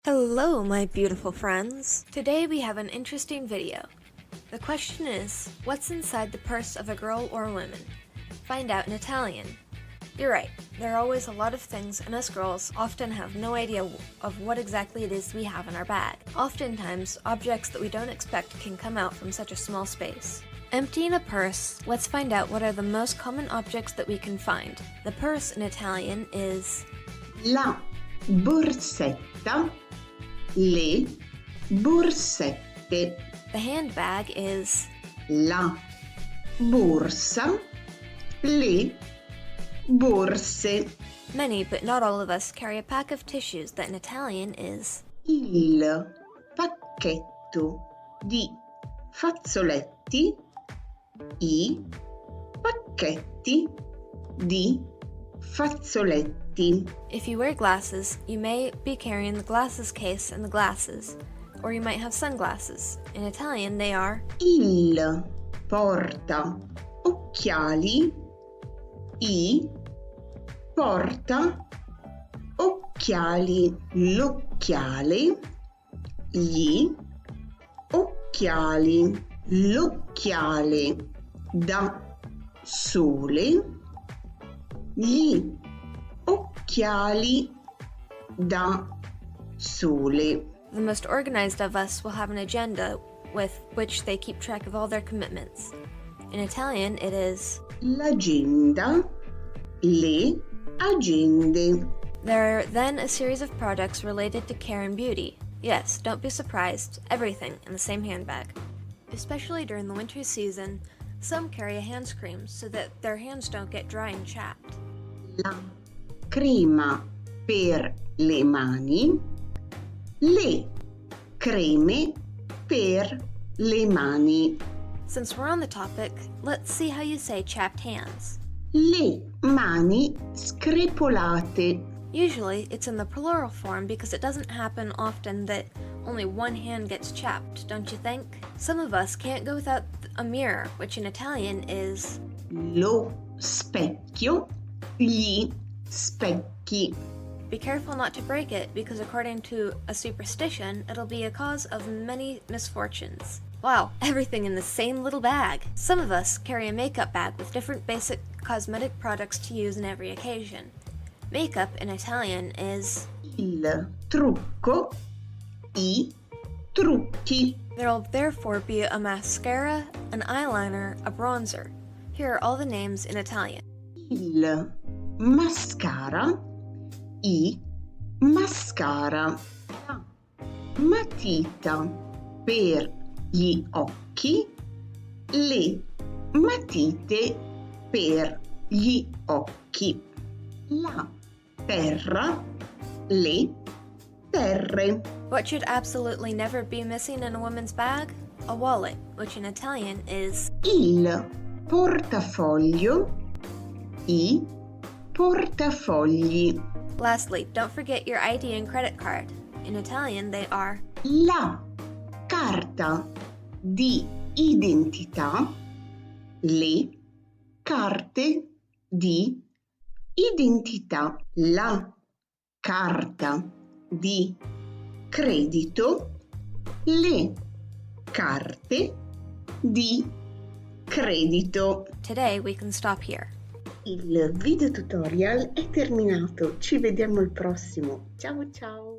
Hello, my beautiful friends. Today we have an interesting video. The question is, what's inside the purse of a girl or a woman? Find out in Italian. You're right, there are always a lot of things, and us girls often have no idea of what exactly it is we have in our bag. Oftentimes, objects that we don't expect can come out from such a small space. Emptying a purse, let's find out what are the most common objects that we can find. The purse in Italian is la borsetta, le borsette. The handbag is La borsa, le borse. Many, but not all of us, carry a pack of tissues that in Italian is Il pacchetto di fazzoletti, i pacchetti di fazzoletti. If you wear glasses, you may be carrying the glasses case and the glasses, or you might have sunglasses. In Italian, they are Il porta occhiali, i porta occhiali, l'occhiale, gli occhiali, l'occhiale da sole, gli occhiali da sole. the most organized of us will have an agenda with which they keep track of all their commitments. In Italian, it is L'agenda, le agende. There are then a series of products related to care and beauty. Yes, don't be surprised, everything in the same handbag. Especially during the winter season, some carry a hand cream so that their hands don't get dry and chapped. La crema per le mani, le creme per le mani. Since we're on the topic, let's see how you say chapped hands. Le mani screpolate. Usually, it's in the plural form because it doesn't happen often that only one hand gets chapped, don't you think? Some of us can't go without a mirror, which in Italian is Lo specchio, gli specchi. Be careful not to break it because according to a superstition, it'll be a cause of many misfortunes. Wow, everything in the same little bag. Some of us carry a makeup bag with different basic cosmetic products to use in every occasion. Makeup in Italian is Il trucco, i trucchi. There'll therefore be a mascara, an eyeliner, a bronzer. Here are all the names in Italian. Il mascara, i mascara. La matita per gli occhi, le matite per gli occhi. La terra, le terre. What should absolutely never be missing in a woman's bag? A wallet, which in Italian is Il portafoglio, i portafogli. Lastly, don't forget your ID and credit card. In Italian, they are La carta di identità, le carte di identità. La carta di credito, le carte di credito. Today we can stop here. Il video tutorial è terminato, ci vediamo al prossimo. Ciao ciao!